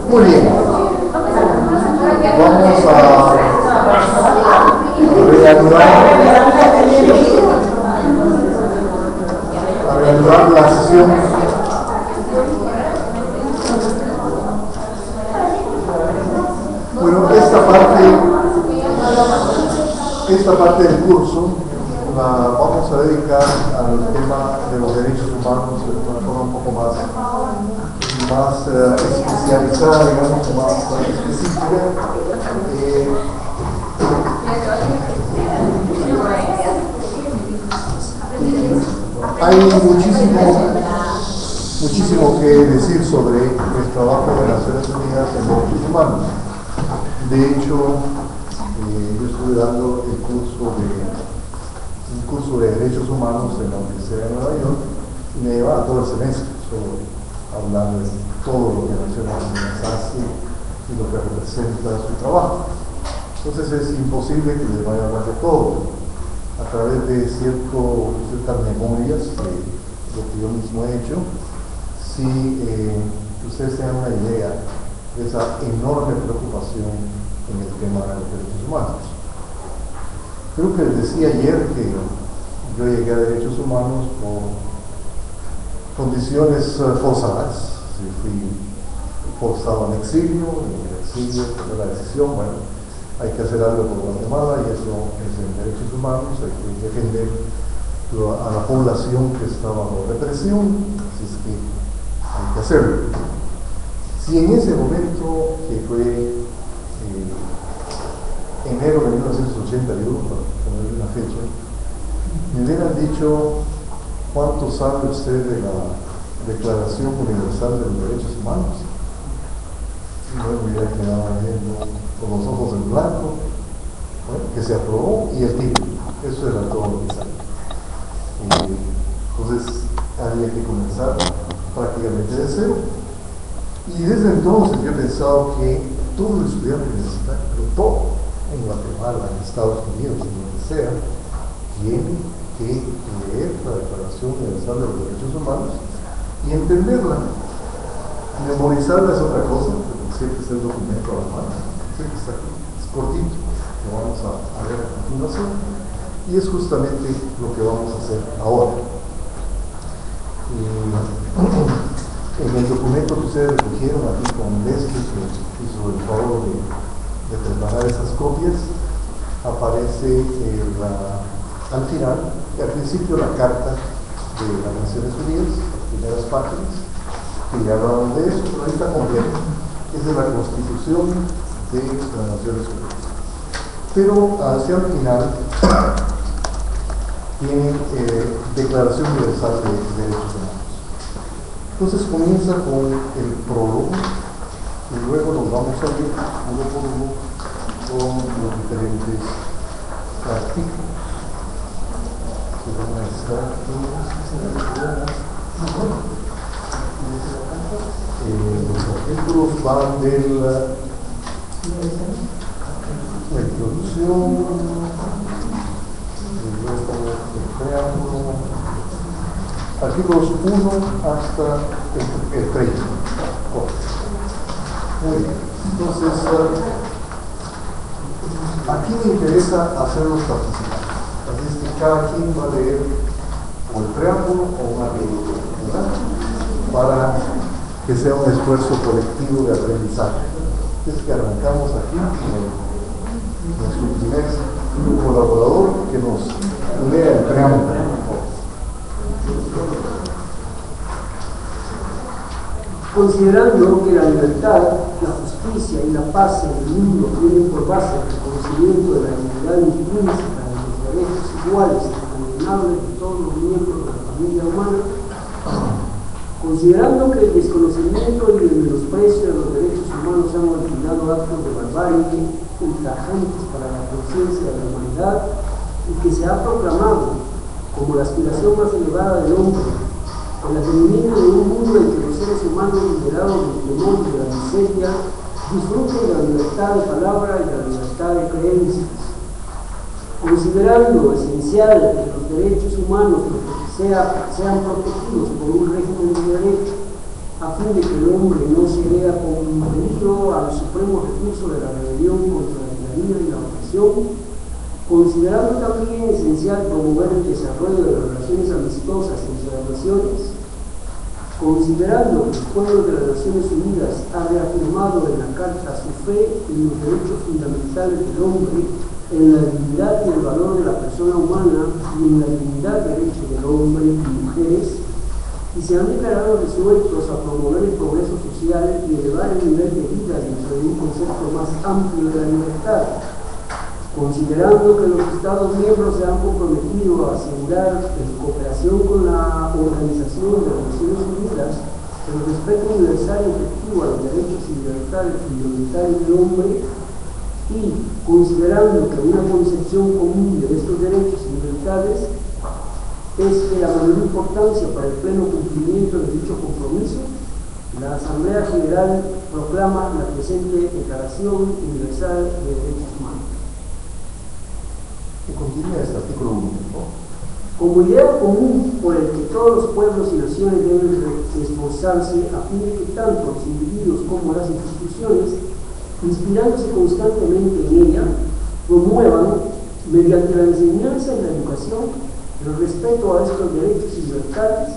Muy bien. Vamos a reanudar la sesión. Bueno, esta parte del curso la vamos a dedicar al tema de los derechos humanos de una forma un poco más especializada, digamos, más específica. Hay muchísimo que decir sobre el trabajo de las Naciones Unidas en derechos humanos. De hecho, yo estuve dando un curso de derechos humanos en la Universidad de Nueva York y me llevaba todo el semestre solo hablando de todo lo que las Naciones Unidas hace y lo que representa su trabajo. Entonces es imposible que les vaya a hablar de todo a través de ciertas memorias de lo que yo mismo he hecho. Si ustedes tengan una idea de esa enorme preocupación en el tema de los derechos humanos. Creo que les decía ayer que yo llegué a derechos humanos por condiciones forzadas. Fui forzado al exilio, y en el exilio tomé la decisión, bueno, hay que hacer algo por Guatemala y eso es en derechos humanos, hay que defender a la población que está bajo represión, así es que hay que hacerlo. Si en ese momento, que fue enero de 1981, para ponerle una fecha, me hubieran dicho cuánto sabe usted de la Declaración Universal de los Derechos Humanos, y luego me hubiera quedado viendo con los ojos en blanco, bueno, que se aprobó, y el título, eso era todo lo que sabía. Entonces había que comenzar prácticamente de cero. Y desde entonces yo he pensado que todo el estudiante universitario, pero todo, en Guatemala, en Estados Unidos, en donde sea, tiene que leer la Declaración Universal de los Derechos Humanos y entenderla. Memorizarla es otra cosa, porque siempre está el documento a la mano, siempre está aquí, es cortito, que vamos a ver a continuación, y es justamente lo que vamos a hacer ahora. En el documento que ustedes recogieron aquí con Leslie, que hizo el favor de preparar esas copias, aparece al final, al principio, la carta de las Naciones Unidas, las primeras páginas, que ya hablaban de eso, pero ahorita completa, es de la Constitución de las Naciones Unidas. Pero hacia el final tiene Declaración Universal de Derechos Humanos. Entonces comienza con el prólogo y luego nos vamos a ir uno por uno con los diferentes artículos. Los artículos van de la introducción, el preámbulo, artículos 1 hasta el 30. Muy bien. Entonces, aquí me interesa hacerlos participar. Así es que cada quien va a leer o el preámbulo o una película, ¿verdad? Para que sea un esfuerzo colectivo de aprendizaje. Es que arrancamos aquí con nuestro primer colaborador que nos lea el preámbulo. Considerando que la libertad, la justicia y la paz en el mundo tienen por base el reconocimiento de la dignidad intrínseca de los derechos iguales e inalienables de todos los miembros de la familia humana, considerando que el desconocimiento y el menosprecio de los derechos humanos han originado actos de barbarie ultrajantes para la conciencia de la humanidad y que se ha proclamado como la aspiración más elevada del hombre, el advenimiento de un mundo en que los seres humanos liberados del temor y de la miseria disfruten de la libertad de palabra y la libertad de creencias, considerando esencial que los derechos humanos sean protegidos por un régimen de derecho, a fin de que el hombre no se vea compelido al supremo recurso de la rebelión contra la tiranía y la opresión, considerando también esencial promover el desarrollo de las relaciones amistosas entre las naciones, considerando que el pueblo de las Naciones Unidas ha reafirmado en la Carta su fe en los derechos fundamentales del hombre, en la dignidad y el valor de la persona humana y en la dignidad y derecho del hombre y mujeres, y se han declarado resueltos a promover el progreso social y elevar el nivel de vida dentro de un concepto más amplio de la libertad, considerando que los Estados miembros se han comprometido a asegurar, en cooperación con la Organización de las Naciones Unidas, el respeto universal y efectivo a los derechos y libertades fundamentales del hombre, y considerando que una concepción común de estos derechos y libertades es de la mayor importancia para el pleno cumplimiento de dicho compromiso, la Asamblea General proclama la presente Declaración Universal de Derechos Humanos. Que continúa este artículo 1, ¿no? Como idea común por el que todos los pueblos y naciones deben esforzarse a fin de que tanto los individuos como las instituciones, inspirándose constantemente en ella, promuevan, mediante la enseñanza y la educación, el respeto a estos derechos y libertades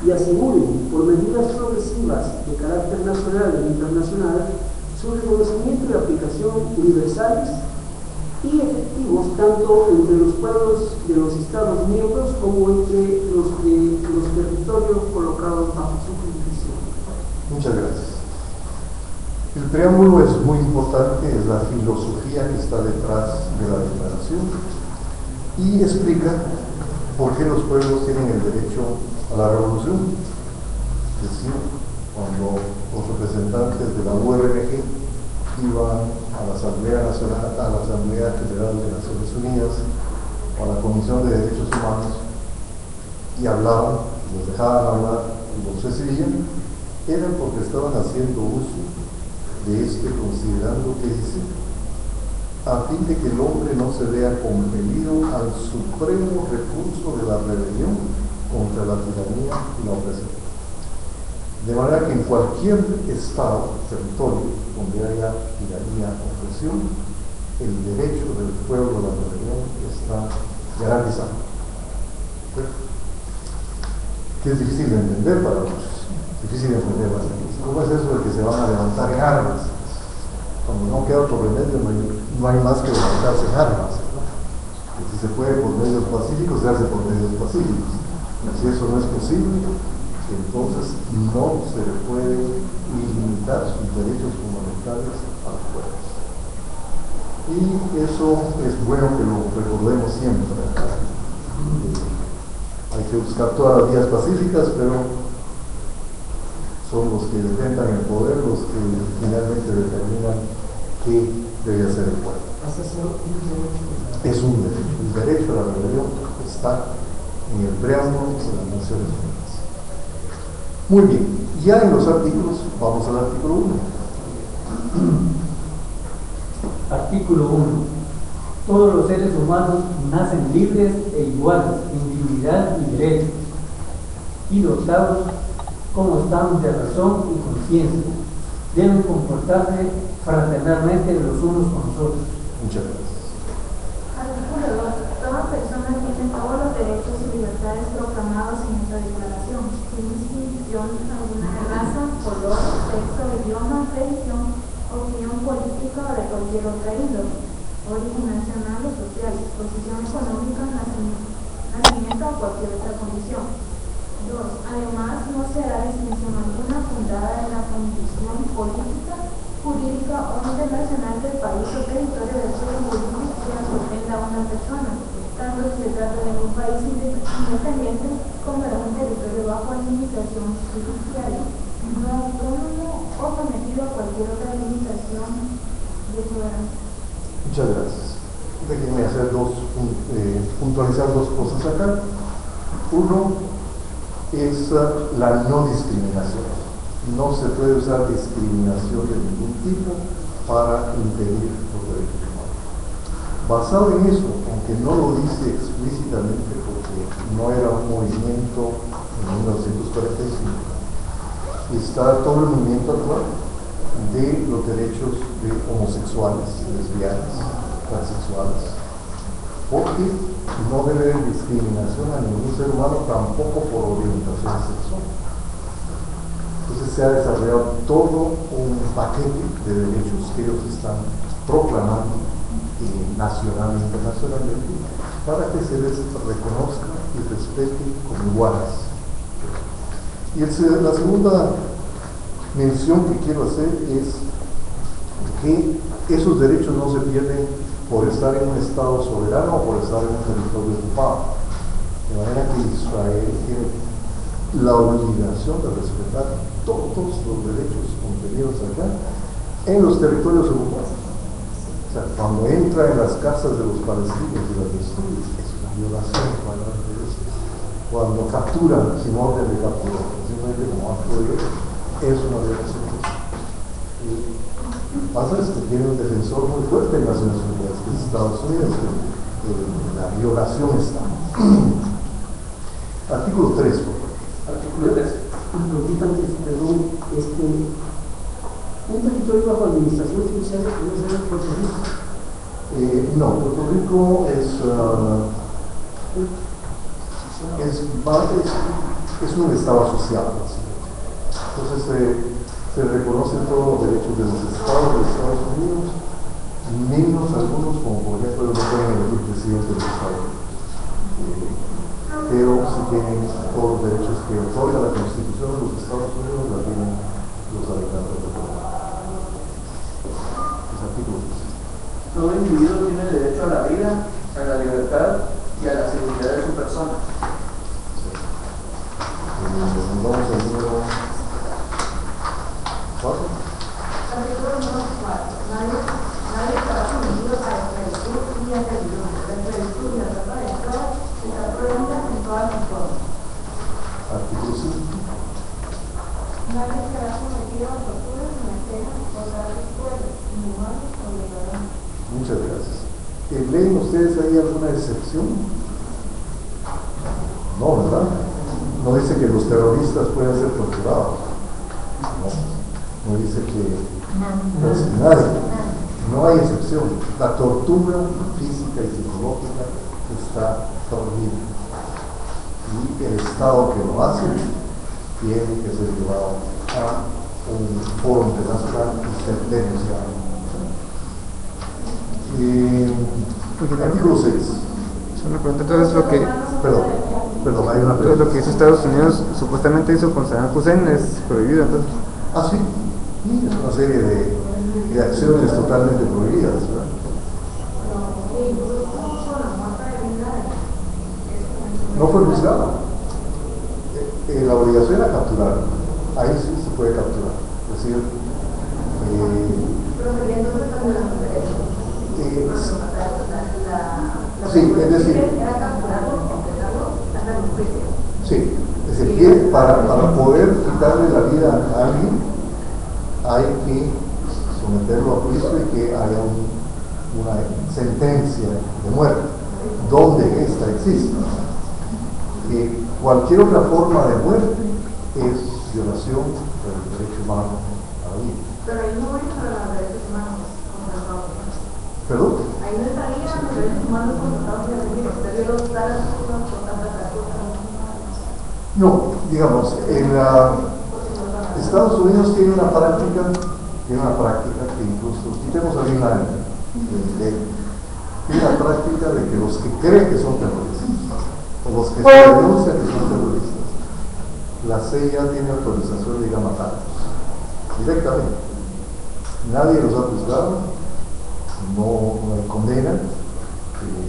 y aseguren, por medidas progresivas de carácter nacional e internacional, su reconocimiento y aplicación universales y efectivos tanto entre los pueblos de los Estados miembros como entre los de los territorios colocados bajo su jurisdicción. Muchas gracias. El preámbulo es muy importante, es la filosofía que está detrás de la declaración y explica por qué los pueblos tienen el derecho a la revolución. Es decir, cuando los representantes de la URNG iban a la Asamblea Nacional, a la Asamblea General de Naciones Unidas o a la Comisión de Derechos Humanos y hablaban, los dejaban hablar y los recibían, eran porque estaban haciendo uso de considerando que dice, a fin de que el hombre no se vea compelido al supremo recurso de la rebelión contra la tiranía y la opresión. De manera que en cualquier estado, territorio, donde haya tiranía o opresión, el derecho del pueblo a la rebelión está garantizado. Que es difícil de entender para muchos, difícil de entender para muchos. ¿Cómo es eso de que se van a levantar en armas? Cuando no queda otro remedio, no hay más que levantarse en armas, ¿no? Y si se puede por medios pacíficos, se hace por medios pacíficos. Y si eso no es posible, entonces no se le puede limitar sus derechos fundamentales a los pueblos. Y eso es bueno que lo recordemos siempre. Hay que buscar todas las vías pacíficas, pero son los que detentan el poder los que finalmente determinan qué debe hacer el pueblo. Es un derecho. El derecho a la rebelión está en el preámbulo de las Naciones Unidas. Muy bien, ya en los artículos, vamos al artículo 1. Artículo 1. Todos los seres humanos nacen libres e iguales en dignidad y derechos, y dotados como están de razón y conciencia. Deben comportarse fraternalmente los unos con los otros. Muchas gracias. Artículo 2. Toda persona tiene todos los derechos y libertades proclamados en esta declaración, sin distinción alguna de raza, color, sexo, idioma, religión, opinión política o de cualquier otra índole, origen nacional o social, posición económica, nacimiento o cualquier otra condición. 2. Además, no se hará distinción alguna fundada en la condición política, jurídica o internacional del país o territorio del sur que ofenda a una persona, tanto si se trata de un país independiente como de un territorio bajo administración judicial, no autónomo o sometido a cualquier otra limitación de soberanía. Muchas gracias. Déjenme hacer puntualizar dos cosas acá. Uno es la no discriminación. No se puede usar discriminación de ningún tipo para impedir los derechos humanos. Basado en eso, aunque no lo dice explícitamente porque no era un movimiento en 1945, está todo el movimiento actual de los derechos de homosexuales, lesbianas, transexuales, porque no debe haber discriminación a ningún ser humano, tampoco por orientación sexual. Entonces se ha desarrollado todo un paquete de derechos que ellos están proclamando nacional e internacionalmente para que se les reconozca y respete como iguales. Y la segunda mención que quiero hacer es que esos derechos no se pierden por estar en un estado soberano o por estar en un territorio ocupado. De manera que Israel tiene la obligación de respetar todos los derechos contenidos acá en los territorios ocupados. O sea, cuando entra en las casas de los palestinos y las destruye, es una violación flagrante de eso. Cuando capturan sin orden de captura, simplemente como acto de guerra, es una violación de eso. Pasa es que tiene un defensor muy fuerte en Naciones Unidas, que es Estados Unidos, que la violación está. Artículo 3, por favor. Artículo 3. Un territorio bajo administración judicial puede ser Puerto Rico. No, Puerto Rico es un estado asociado. Entonces se reconocen todos los derechos de los estados de Estados Unidos, menos algunos, como por ejemplo no pueden elegir presidente del estado. Pero si tienen todos los derechos que otorga la Constitución de los Estados Unidos, la tienen los habitantes de Puerto Rico. Todo individuo tiene el derecho a la vida, a la libertad y a la seguridad de su persona. Sí. Vamos al número 4. Artículo número 4. Nadie estará sometido a esclavitud ni a servidumbre. La esclavitud y la trata de esclavos está prohibida en todas las formas. Artículo 5. Nadie estará sometido a torturas ni a penas o tratos crueles, inhumanos o violentos. Muchas gracias. ¿Leen ustedes ahí alguna excepción? No, ¿verdad? No dice que los terroristas pueden ser torturados. No dice que nadie. No hay excepción. La tortura física y psicológica está prohibida. Y el Estado que lo hace tiene que ser llevado a un foro internacional y ser denunciado. Artículo 6. Una pregunta, entonces lo que... Perdón, hay una pregunta. Entonces lo que hizo Estados Unidos, supuestamente hizo con Saddam Hussein, es prohibido, entonces. Ah, sí. Es una serie de acciones totalmente prohibidas, ¿verdad? No fue juzgado. La obligación era capturar. Ahí sí se puede capturar. Es decir, sí, es decir, sí, es decir, para poder quitarle la vida a alguien hay que someterlo a juicio y que haya una sentencia de muerte, donde esta existe. Cualquier otra forma de muerte es violación del derecho humano a la vida. Pero ahí no es para los derechos humanos contra ¿Perdón? ahí no estarían los derechos humanos contra usted vio los talas por tanta cosa. No, digamos, Estados Unidos tiene una práctica que incluso, quitemos a Bin Laden, tiene la práctica de que los que creen que son terroristas, o los que se denuncian que son terroristas, la CIA tiene autorización de ir a matarlos, directamente. Nadie los ha juzgado, no condenan,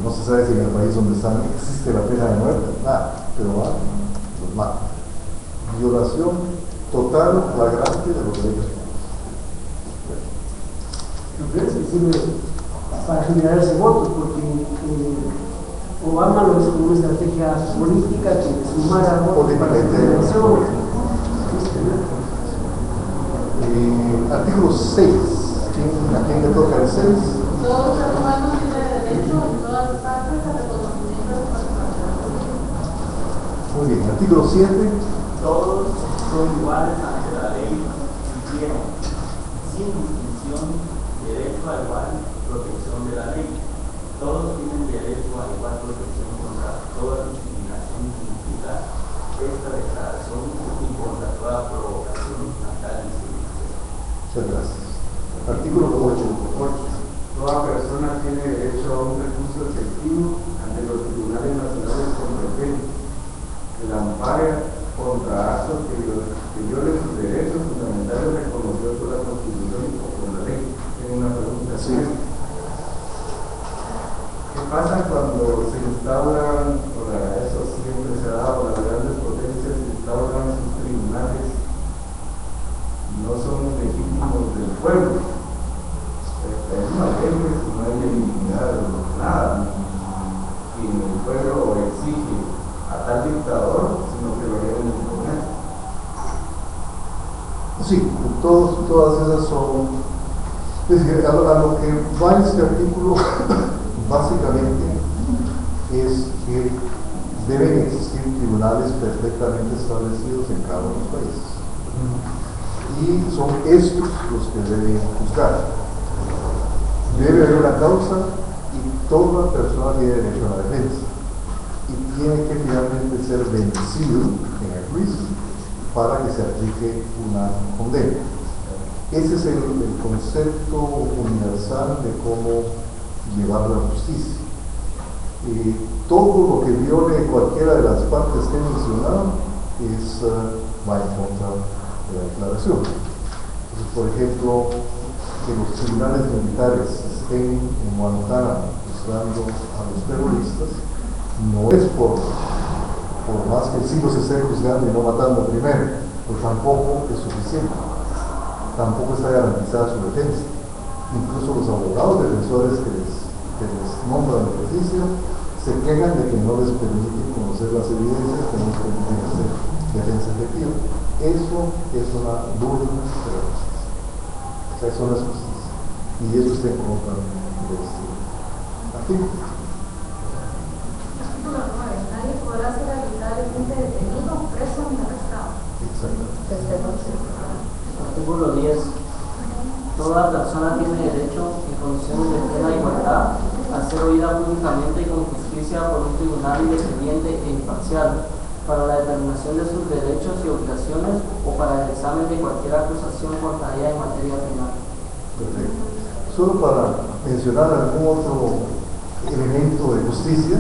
no se sabe si en el país donde están existe la pena de muerte, nada, pero los matan. Violación total, flagrante de los derechos humanos. Para generar ese voto, porque Obama lo hizo como una estrategia política que sumara votos para la generación. Artículo 6. ¿A quién le toca el 6? Todos los humanos tienen derecho en todas partes a reconocimiento de su personalidad. Muy bien. Artículo 7. Todos son iguales ante la ley. dijeron, sin distinción, derecho a igual protección de la ley. Todos tienen derecho a igual protección contra toda discriminación que implica esta declaración y contra toda provocación a tal discriminación. Muchas gracias. Artículo 8. Toda persona tiene derecho a un recurso efectivo ante los tribunales nacionales competentes que la ampare contra actos que violen sus derechos fundamentales reconocidos por la Constitución o por la ley. Tengo una pregunta. Sí. ¿Qué pasa cuando se instauran, eso siempre se ha dado, las grandes potencias se instauran sus tribunales y no son legítimos del pueblo? Es una ley, no hay legitimidad, nada. Y el pueblo exige a tal dictador, sino que lo deben imponer. Sí, todas esas son. Es decir, a lo que va este artículo, básicamente, es que deben existir tribunales perfectamente establecidos en cada uno de los países. Y son estos los que deben juzgar. Debe haber una causa y toda persona tiene derecho a la defensa. Y tiene que finalmente ser vencido en el juicio para que se aplique una condena. Ese es el concepto universal de cómo llevar la justicia. Todo lo que viole cualquiera de las partes que he mencionado va en contra de la declaración. Entonces, por ejemplo, que los tribunales militares estén en Guantánamo juzgando a los terroristas no es por más que sí los estén juzgando y no matando primero, pues tampoco es suficiente, tampoco está garantizada su defensa. Incluso los abogados defensores que les nombran el ejercicio se quejan de que no les permiten conocer las evidencias, que no les permiten hacer defensa efectiva. Eso es una burla de la justicia. O sea, eso no es justicia. Y eso está en contra de este artículo. Artículo 9. Nadie podrá ser arbitrariamente detenido, preso ni arrestado. Exactamente. Artículo 10. Toda persona tiene derecho, en condiciones de plena igualdad, a ser oída públicamente y con justicia por un tribunal independiente e imparcial, para la determinación de sus derechos y obligaciones o para el examen de cualquier acusación contra ella en materia penal. Perfecto. Solo para mencionar algún otro elemento de justicia,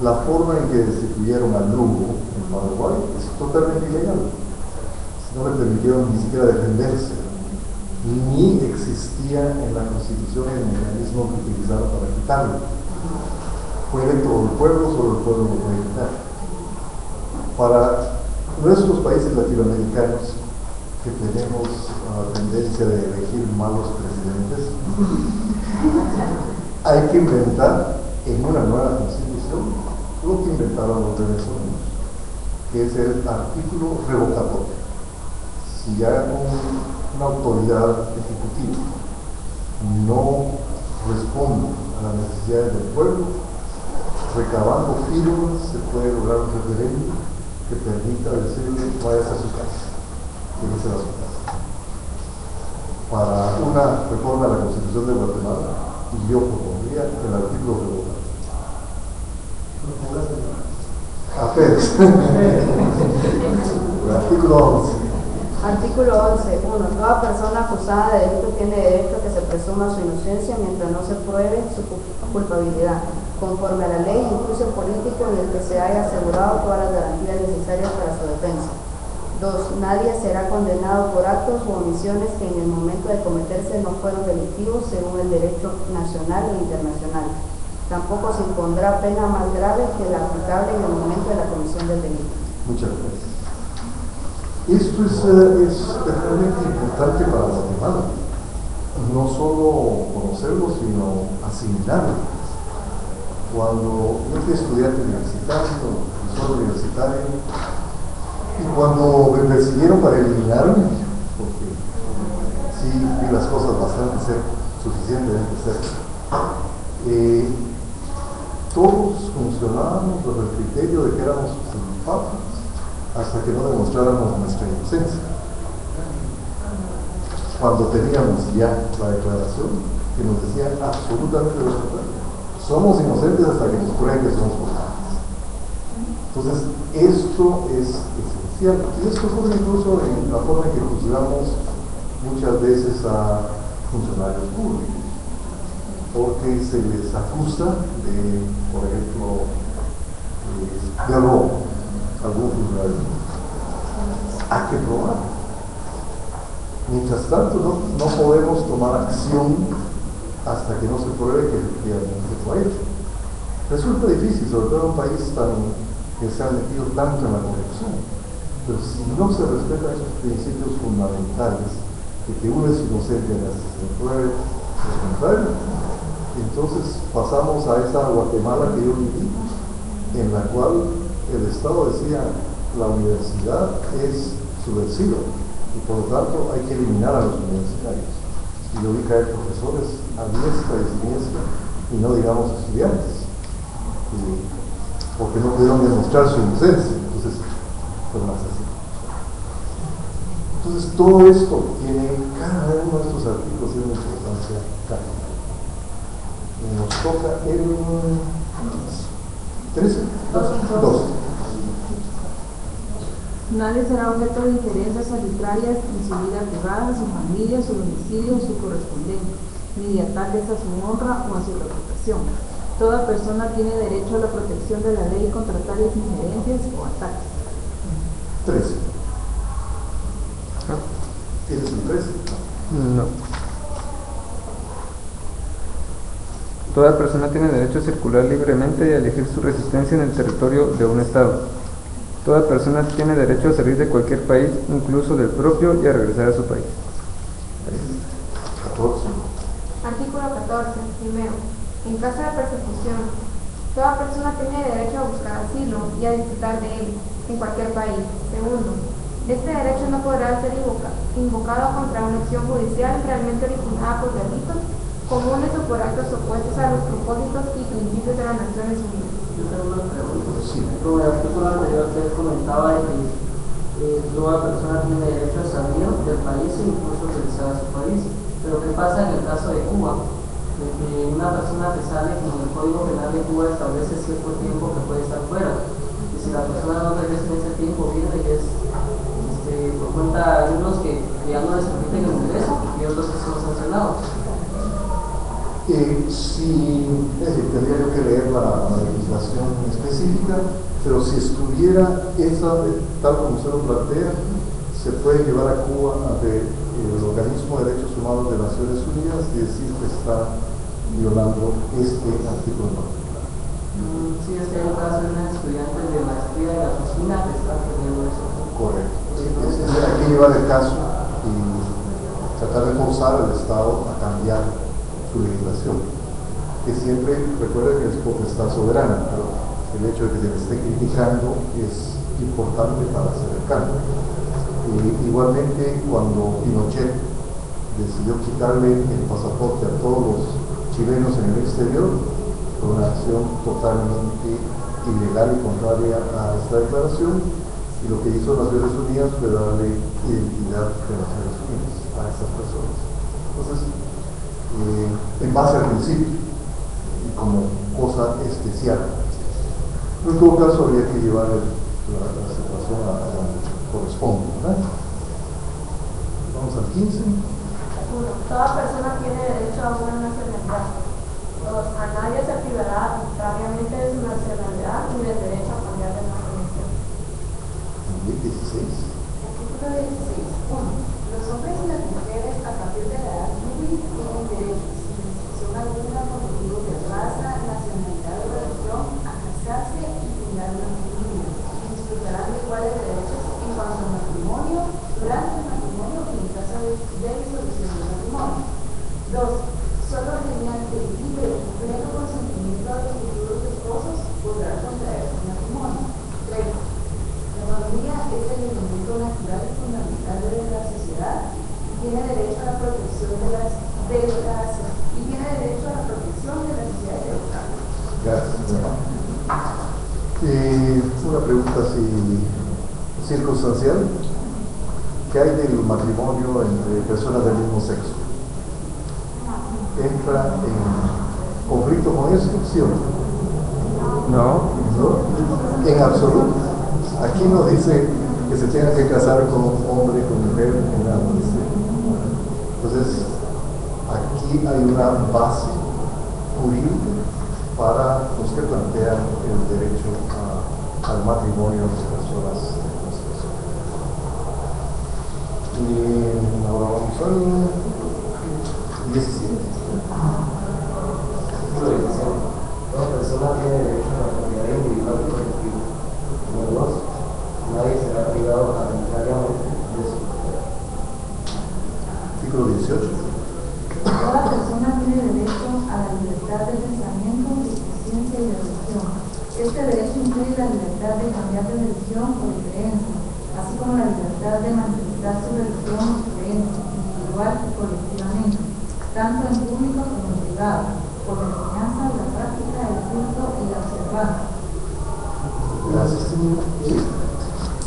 la forma en que destituyeron a Lugo en Paraguay es totalmente ilegal. No le permitieron ni siquiera defenderse, ni existía en la Constitución el mecanismo que utilizaron para quitarlo. Fue de todo el pueblo, solo el pueblo lo puede quitar. Para nuestros países latinoamericanos, que tenemos la tendencia de elegir malos presidentes, hay que inventar en una nueva constitución lo que inventaron los venezolanos, que es el artículo revocatorio. Si ya una autoridad ejecutiva no responde a las necesidades del pueblo, recabando firmas se puede lograr un referéndum que permita decirle vayas a su casa, que no se va a su casa. Para una reforma de la Constitución de Guatemala, yo propondría el artículo revocatorio. Apenas. El artículo 11. Artículo 11. 1. Toda persona acusada de delito tiene derecho a que se presuma su inocencia mientras no se pruebe su culpabilidad, conforme a la ley y juicio político en el que se haya asegurado todas las garantías necesarias para su defensa. 2. Nadie será condenado por actos u omisiones que en el momento de cometerse no fueron delictivos según el derecho nacional e internacional. Tampoco se impondrá pena más grave que la aplicable en el momento de la comisión del delito. Muchas gracias. Esto es realmente importante para Guatemala. No solo conocerlo, sino asimilarlo. Cuando yo fui estudiante universitario, profesor universitario, y cuando me persiguieron para eliminarme, porque sí vi las cosas bastante suficientemente cerca, todos funcionábamos bajo el criterio de que éramos culpables hasta que no demostráramos nuestra inocencia. cuando teníamos ya la declaración que nos decía absolutamente lo contrario. Somos inocentes hasta que nos prueben que somos culpables. Entonces, esto es esencial. Y esto ocurre incluso en la forma en que juzgamos muchas veces a funcionarios públicos, porque se les acusa de, por ejemplo, de robo a algún funcionario público. Hay que probar. Mientras tanto, no podemos tomar acción hasta que no se pruebe que efectivamente fue hecho. Resulta difícil, sobre todo en un país que se ha metido tanto en la corrupción. Pero si no se respetan esos principios fundamentales, que uno es inocente hasta que se pruebe lo contrario, entonces pasamos a esa Guatemala que yo viví, en la cual el Estado decía la universidad es subversiva y por lo tanto hay que eliminar a los universitarios. Y yo vi caer profesores a diestra y siniestra, y no digamos estudiantes, porque no pudieron demostrar su inocencia. Entonces, fueron asesinados. Entonces, todo esto tiene, cada uno de estos artículos tiene una importancia capital. Nos toca el 13, 12. Nadie será objeto de injerencias arbitrarias en su vida privada, su familia, su domicilio, su correspondencia, ni de ataques a su honra o a su reputación. Toda persona tiene derecho a la protección de la ley contra tales injerencias o ataques. 13. ¿Tienes un 13? No. Toda persona tiene derecho a circular libremente y a elegir su resistencia en el territorio de un Estado. Toda persona tiene derecho a salir de cualquier país, incluso del propio, y a regresar a su país. 14. Artículo 14. Primero, en caso de persecución, toda persona tiene derecho a buscar asilo y a disfrutar de él en cualquier país. Segundo, este derecho no podrá ser invocado contra una acción judicial realmente originada por delitos comunes o por actos opuestos a los propósitos y principios de las Naciones Unidas. Yo tengo una pregunta. Como el artículo anterior usted comentaba de que toda persona tiene derecho a salir del país e incluso regresar a su país. Pero ¿qué pasa en el caso de Cuba? De que una persona que sale, como el Código Penal de Cuba establece cierto tiempo que puede estar fuera. Y si la persona no regresa en ese tiempo, viene y es por cuenta de unos que ya no les permiten el ingreso y otros que son sancionados. Tendría yo que leer la legislación específica, pero si estuviera esa, tal como usted lo plantea, se puede llevar a Cuba ante el Organismo de Derechos Humanos de Naciones Unidas y decir que está violando este artículo en particular. Sí, este es el caso de una estudiante de maestría de la oficina que está teniendo eso. Correcto. Hay que llevar el caso y tratar de forzar al Estado a cambiar su legislación, que siempre recuerda que es potestad soberana, pero el hecho de que se le esté criticando es importante para hacer el cambio. Igualmente, cuando Pinochet decidió quitarle el pasaporte a todos los chilenos en el exterior, fue una acción totalmente ilegal y contraria a esta declaración, y lo que hizo Naciones Unidas fue darle identidad de Naciones Unidas a estas personas. Entonces, en base al principio y como cosa especial. En todo caso, habría que llevar la situación a donde corresponde, ¿verdad? Vamos al 15. 1. Toda persona tiene derecho a una nacionalidad. 2. A nadie se privará arbitrariamente de su nacionalidad ni del derecho a cambiar de nacionalidad. 16. Artículo 16. 1. Los hombres y las mujeres a partir de la edad civil tienen derecho, sin restricción alguna por motivos de raza, nacionalidad o religión, a casarse y fundar una familia, y disfrutarán de iguales derechos en cuanto al matrimonio, durante el matrimonio y en caso de disolución del matrimonio. 2. Solo mediante el libre y pleno consentimiento de los futuros esposos podrán contraerse un matrimonio. 3. La familia es el elemento natural y fundamental de la sociedad y tiene derecho a la protección de la sociedad democrática. Gracias. Una pregunta así circunstancial. ¿qué hay del matrimonio entre personas del mismo sexo? ¿Entra en conflicto con eso? ¿Sí o no? No, en absoluto. Aquí no dice que se tenga que casar con hombre, con mujer, ni nada. Entonces, aquí hay una base jurídica para los que plantean el derecho al matrimonio de personas de mismo sexo. Y ahora vamos al 17. Toda persona tiene derecho a la propiedad individual y colectiva. Número 2. Nadie será privado arbitrariamente de su propiedad. Artículo 18. Toda persona tiene derecho a la libertad de pensamiento, de conciencia y de religión. Este derecho incluye la libertad de cambiar de religión o de creencia, así como la libertad de manifestar su religión o su creencia, individual y colectivamente, tanto en público como en privado, por la enseñanza, la práctica, el culto y la observancia. Gracias, señor.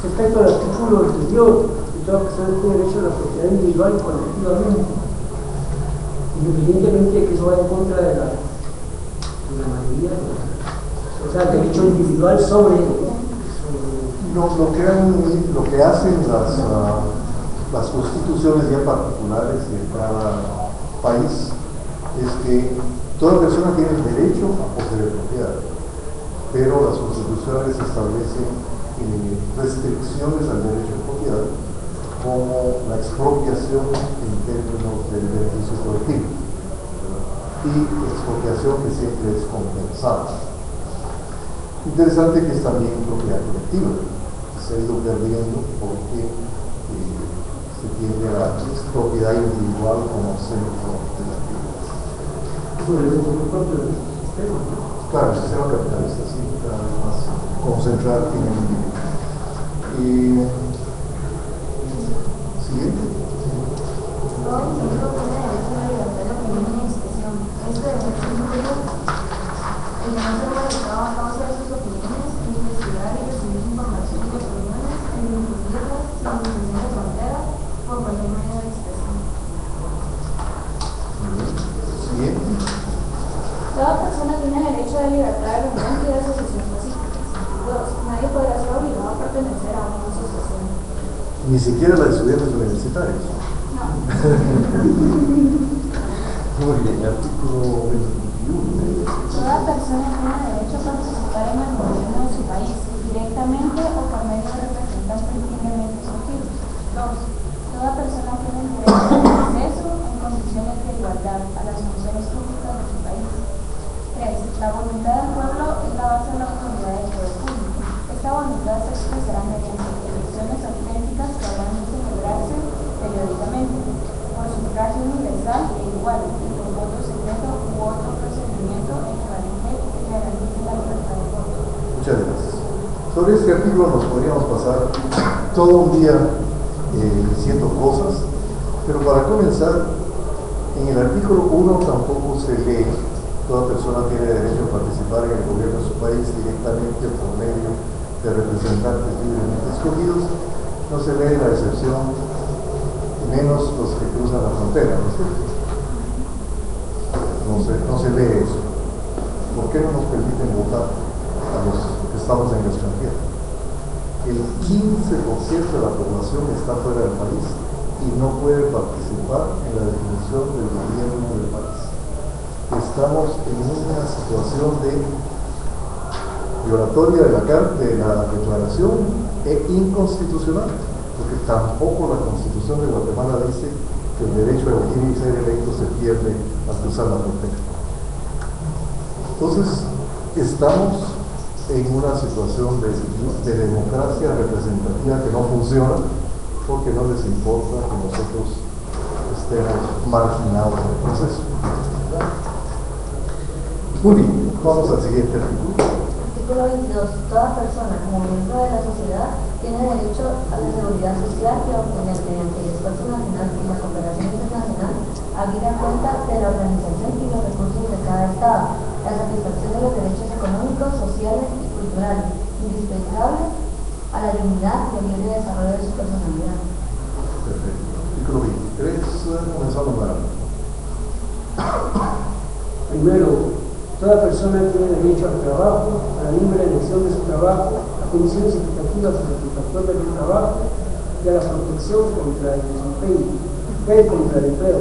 Respecto al artículo anterior, que toda persona tiene derecho a la propiedad individual y colectivamente, independientemente de que eso vaya en contra de la mayoría, o sea, el derecho individual sobre lo que hacen las constituciones ya particulares de cada país es que toda persona tiene el derecho a poseer propiedad, pero las constituciones establecen restricciones al derecho de propiedad, como la expropiación en términos del beneficio colectivo y expropiación que siempre es compensada. Interesante que es también propiedad colectiva, que se ha ido perdiendo porque se tiende a la propiedad individual como centro de la actividad. Claro, el sistema capitalista sí, cada vez más concentrado en el individuo. Siguiente. Todo individuo tiene derecho a la libertad de opinión y expresión. Este derecho incluye el de no ser molestado a causa de sus opiniones, el de investigar y recibir información y opiniones, el de difundirlas sin limitación de fronteras por cualquier medio de expresión. Siguiente. Toda persona tiene derecho a la libertad de reunión y de asociación pacífica. 2. Nadie podrá ser obligado a pertenecer a una asociación. Ni siquiera la de estudiantes universitarios. No. Muy bien, artículo 21. Toda persona tiene derecho a participar en el gobierno de su país, directamente o por medio de representantes libremente escogidos. 2. Toda persona tiene el derecho al acceso en condiciones de igualdad a las funciones públicas de su país. 3. La voluntad del pueblo es la base de la autoridad del poder público. Esta voluntad se expresará mediante elecciones auténticas que habrán de celebrarse periódicamente, por sufragio universal e igual, y por voto secreto u otro procedimiento en que la ley garantice la libertad de voto. Muchas gracias. Sobre este artículo nos podríamos pasar todo un día diciendo cosas, pero para comenzar, en el artículo 1 tampoco se lee toda persona tiene derecho a participar en el gobierno de su país directamente o por medio de representantes libremente escogidos. No se lee la excepción, menos los que cruzan la frontera, ¿no es cierto? No se lee eso. ¿Por qué no nos permiten votar a los que estamos en el extranjero? El 15% de la población está fuera del país y no puede participar en la definición del gobierno del país. Estamos en una situación de violatoria de la declaración e inconstitucional, porque tampoco la Constitución de Guatemala dice que el derecho a elegir y ser electo se pierde al cruzar la frontera. Entonces, estamos en una situación de democracia representativa que no funciona porque no les importa que nosotros estemos marginados en el proceso. Muy bien, vamos al siguiente artículo. Artículo 22. Toda persona como miembro de la sociedad tiene derecho a la seguridad social y a obtener mediante el esfuerzo nacional y la cooperación internacional habida cuenta de la organización y los recursos de cada Estado, la satisfacción de los derechos económicos, sociales y culturales, indispensables a la dignidad y el libre desarrollo de su personalidad. comenzando nuevamente. Primero, toda persona tiene derecho al trabajo, a la libre elección de su trabajo, a condiciones equitativas y satisfactorias del trabajo y a la protección contra el desempeño, contra el empleo.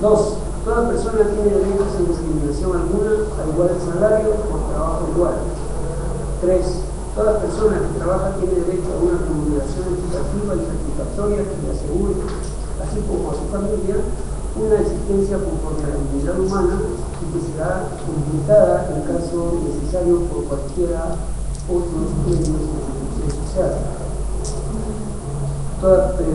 Dos, toda persona tiene derecho sin discriminación alguna a igual salario por trabajo igual. Tres, toda persona que trabaja tiene derecho a una remuneración equitativa y satisfactoria que le asegure, así como a su familia, una existencia conforme a la dignidad humana y que será completada en caso necesario por cualquiera otros medios de protección social.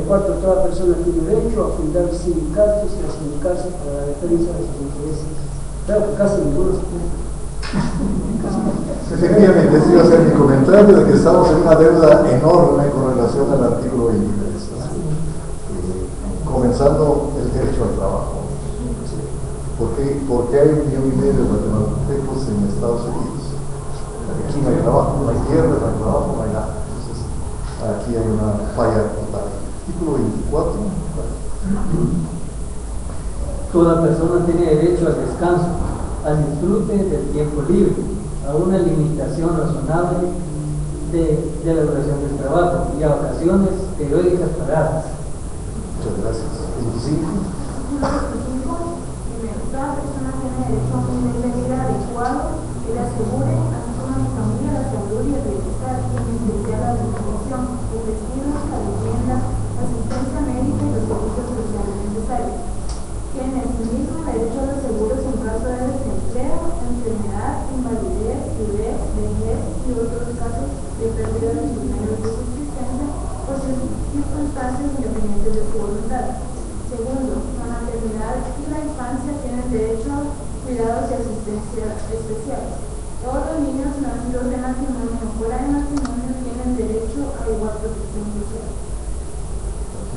Cuarto, toda persona tiene derecho a fundar sindicatos y a sindicarse para la defensa de sus intereses. Claro que casi ninguno se puede. Efectivamente, ese iba a ser mi comentario de que estamos en una deuda enorme con relación al artículo 23. Comenzando el derecho al trabajo. Porque hay 1,5 millones de guatemaltecos en Estados Unidos. Aquí no hay trabajo, no hay tierra, no hay trabajo, no hay nada. Entonces, aquí hay una falla total. Artículo 24. Toda persona tiene derecho al descanso, al disfrute del tiempo libre, a una limitación razonable de la duración del trabajo y a ocasiones periódicas paradas. Muchas gracias. 25. Toda persona tiene derecho a un nivel de vida adecuado que le asegure a su familia la salud y el bienestar, en especial la alimentación, el vestido, la vivienda, la asistencia médica y los servicios sociales necesarios. Tiene asimismo derecho a los seguros en caso de desempleo, enfermedad, invalidez, vejez y otros casos de pérdida de sus medios de subsistencia por circunstancias independientes de su voluntad. Segundo, la maternidad y la infancia tienen derecho a cuidados y asistencia especiales. Todos los niños nacidos de matrimonio o fuera de matrimonio tienen derecho a igual protección social.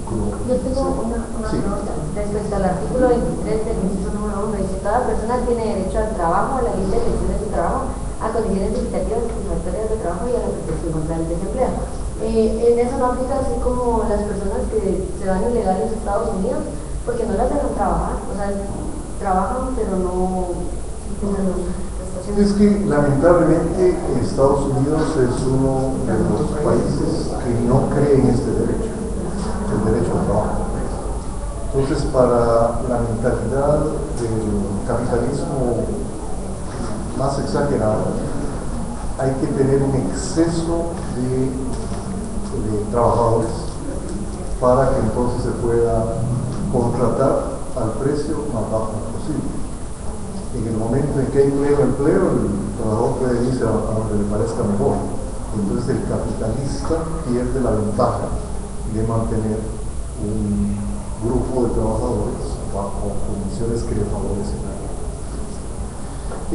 Yo tengo una pregunta respecto al artículo 23 del inciso número 1. Dice: toda persona tiene derecho al trabajo, a la libre elección de su trabajo, a condiciones equitativas y satisfactorias de trabajo y a la protección contra el desempleo. En eso no aplica así como las personas que se van ilegales a Estados Unidos porque no las dejan trabajar, o sea, trabajan pero no tienen prestaciones. Es que lamentablemente Estados Unidos es uno de los países que no cree en este derecho, el derecho al trabajo. Entonces, para la mentalidad del capitalismo más exagerado, hay que tener un exceso de trabajadores para que entonces se pueda contratar al precio más bajo posible. En el momento en que hay empleo, el trabajador puede irse a donde le parezca mejor. Entonces el capitalista pierde la ventaja de mantener un grupo de trabajadores bajo condiciones que le favorecen a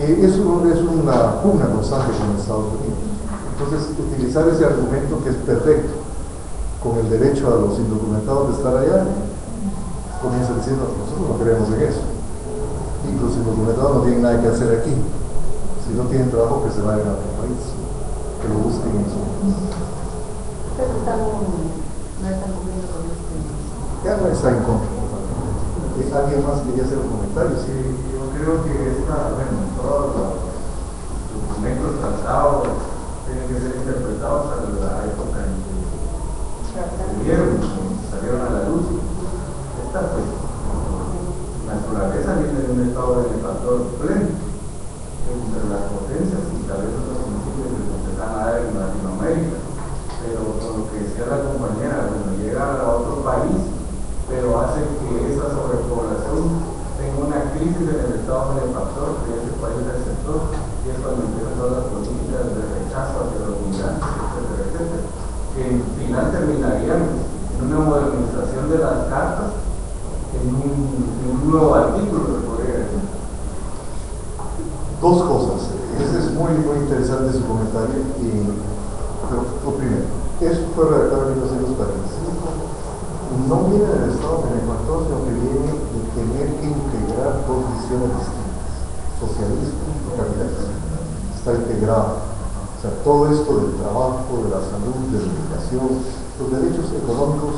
él. Eso es una pugna constante con Estados Unidos. Entonces, utilizar ese argumento que es perfecto con el derecho a los indocumentados de estar allá, comienza diciendo: nosotros no creemos en eso. Y los indocumentados no tienen nada que hacer aquí. Si no tienen trabajo, que se vayan a otro país, que lo busquen en su país. Pero no están cumpliendo con este. Ya no está en contra. ¿Alguien más quería hacer un comentario? Sí, yo creo que todos los documentos tratados tienen que ser interpretados a la época en que vivieron, salieron a la luz. Esta naturaleza viene de un estado benefactor pleno entre las potencias y tal vez otros principios que se están a dar en Latinoamérica. Pero con lo que decía la compañera, llega a otro país, pero hace que esa sobrepoblación tenga una crisis en el estado benefactor que ese país receptor, y es cuando empiezan todas las políticas de rechazo hacia los migrantes, etcétera, etcétera, que al final terminarían en una modernización de las cartas, en un nuevo artículo, se podría decir. Dos cosas. Ese es muy interesante su comentario. Pero lo primero, eso fue redactado en 1945. No viene del estado benefactor, sino que viene de tener que integrar dos visiones distintas: socialismo y capitalismo. Está integrado. O sea, todo esto del trabajo, de la salud, de la educación, los derechos económicos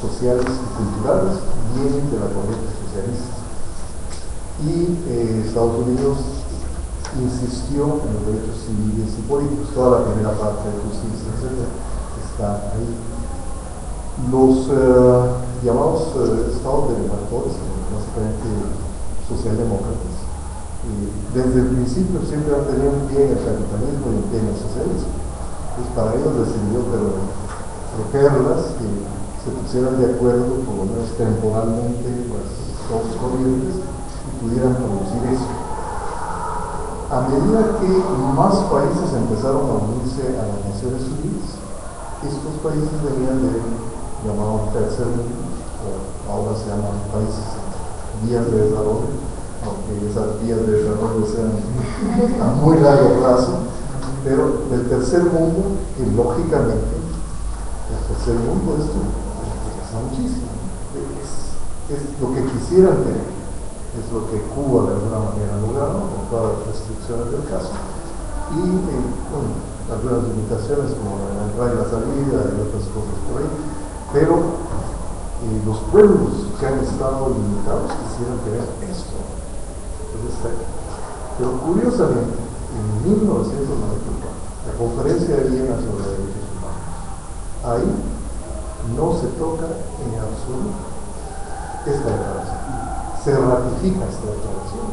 sociales y culturales vienen de la corriente socialista. Y Estados Unidos insistió en los derechos civiles y políticos. Toda la primera parte de justicia, etc., está ahí. Los llamados estados benefactores, básicamente socialdemócratas, desde el principio siempre han tenido un pie en el capitalismo y un pie en el socialismo. Pues para ellos les sirvió protegerlas, que se pusieran de acuerdo, por lo menos temporalmente, las dos corrientes y pudieran producir eso. A medida que más países empezaron a unirse a las Naciones Unidas, estos países venían del llamado tercer mundo, o ahora se llaman países en vías de desarrollo, aunque esas vías de desarrollo sean a muy largo plazo, pero del tercer mundo, que lógicamente el tercer mundo esto pasa muchísimo, es lo que quisieran tener, es lo que Cuba de alguna manera ha logrado, con todas las restricciones del caso, y algunas limitaciones como la entrada y la salida y otras cosas por ahí, pero los pueblos que han estado limitados quisieran tener esto. Pero curiosamente, en 1994, la Conferencia de Viena sobre Derechos Humanos, ahí no se toca en absoluto esta declaración. Se ratifica esta declaración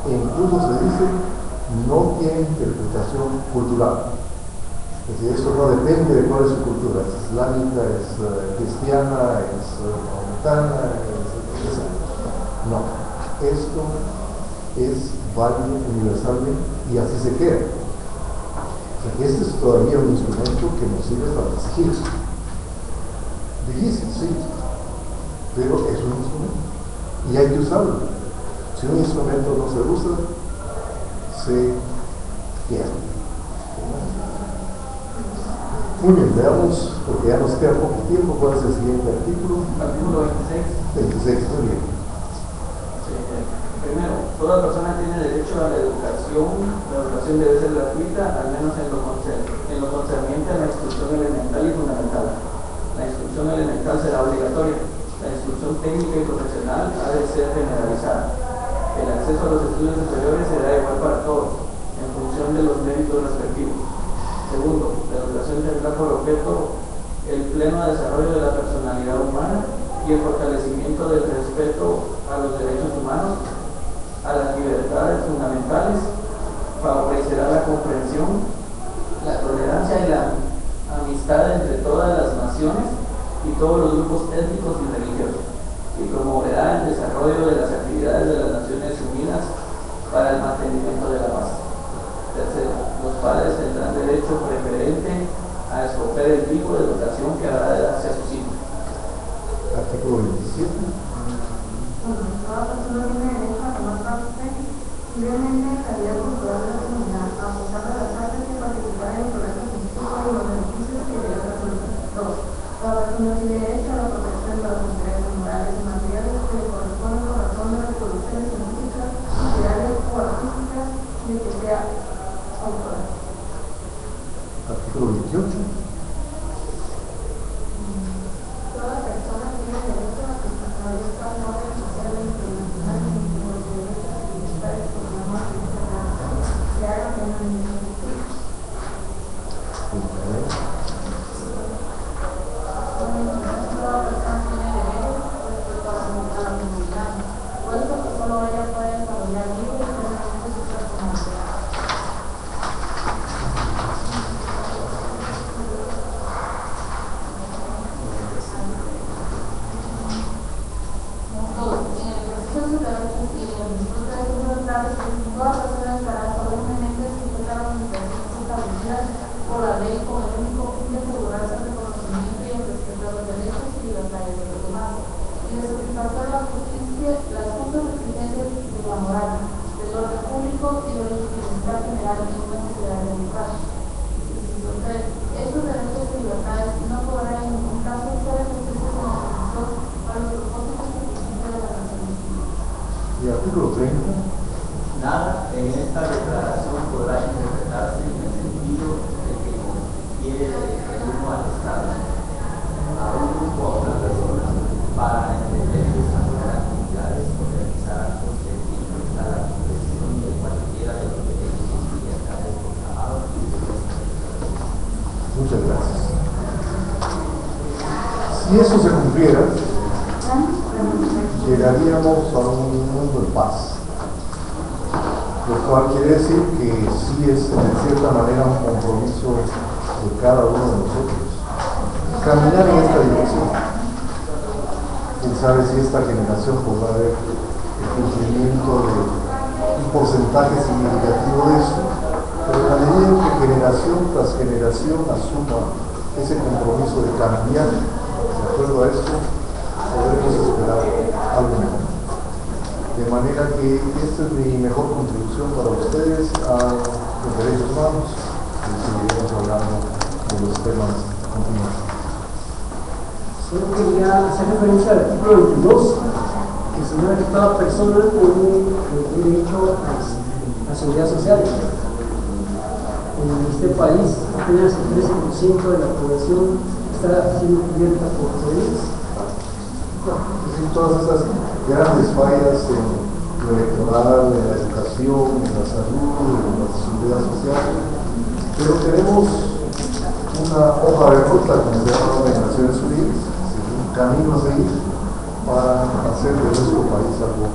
e incluso se dice no tiene interpretación cultural. Es decir, esto no depende de cuál es su cultura, es islámica, es cristiana, es maometana, no, esto es válido universalmente y así se queda. O sea, este es todavía un instrumento que nos sirve para exigir. Difícil, sí, pero es un instrumento y hay que usarlo. Si un instrumento no se usa, se pierde. Muy bien, veamos, porque ya nos queda poco tiempo, ¿cuál es el siguiente artículo? Artículo 26. 26, muy bien. Primero, toda persona tiene derecho a la educación. La educación debe ser gratuita, al menos en lo concerniente a la instrucción elemental y fundamental. La instrucción elemental será obligatoria. La instrucción técnica y profesional ha de ser generalizada. El acceso a los estudios superiores será igual para todos, en función de los méritos respectivos. Segundo, la educación tendrá por objeto el pleno desarrollo de la personalidad humana y el fortalecimiento del respeto a los derechos humanos, a las libertades fundamentales, favorecerá la comprensión, la tolerancia y la amistad entre todas las naciones y todos los grupos étnicos y religiosos, y promoverá el desarrollo de las actividades de las Naciones Unidas para el mantenimiento de la paz. Tercero, los padres tendrán derecho preferente a escoger el tipo de educación que habrá de darse a sus hijos. Artículo 27. Toda persona tiene derecho a tomar parte libremente en la vida cultural de la comunidad, a gozar de las artes y a participar en el progreso científico y los beneficios que le da la cultura. 2. Toda persona tiene derecho a la protección de los intereses morales y materiales que le corresponden por razón de las producciones científicas, literarias o artísticas de que sea autora. Artículo 28. Toda persona tiene derecho a que se establezca un orden social e internacional en los derechos y libertades por la norma internacional que haga pena de injusticia. Toda persona tiene derecho respecto a la comunidad, puesto que solo ella puede desarrollar libre y plenamente su personalidad. Toda persona estará solemnemente sujeta a las limitaciones establecidas por la ley con el único fin de asegurarse el reconocimiento y el respeto a los derechos y libertades de los demás, y de satisfacer la justicia, las justas exigencias de la moral, del orden público y de la bienestar general en una sociedad democrática. Estos derechos y libertades no podrán en ningún caso ser ejercidos en oposición a los propósitos y principios de la Nación Unida. Y artículo 30. Nada en esta declaración podrá interpretarse en el sentido de que confiere el uno al Estado, a un grupo o a una persona, para entender y desarrollar actividades o realizar actos que dificultan la comprensión de cualquiera de los derechos y libertades proclamados. Muchas gracias. Si eso se cumpliera, llegaríamos a un mundo de paz, lo cual quiere decir que sí es de cierta manera un compromiso de cada uno de nosotros caminar en esta dirección. Quién sabe si esta generación podrá ver el cumplimiento de un porcentaje significativo de eso, pero en la medida en que generación tras generación asuma ese compromiso de cambiar de acuerdo a esto, podremos esperar algo mejor. De manera que esta es mi mejor contribución para ustedes a los derechos humanos, y seguiremos hablando de los temas continuos. Solo quería hacer referencia al artículo 22, que señala que toda persona tiene derecho a la seguridad social. En este país apenas el 13% de la población está siendo cubierta por poderes. Sí, todas esas grandes fallas en lo electoral, en la educación, en la salud, en la seguridad social, pero tenemos una hoja de ruta, como se llama en Naciones Unidas, un camino a seguir para hacer de nuestro país algo.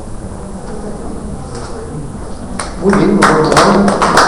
Muy bien, nos vemos.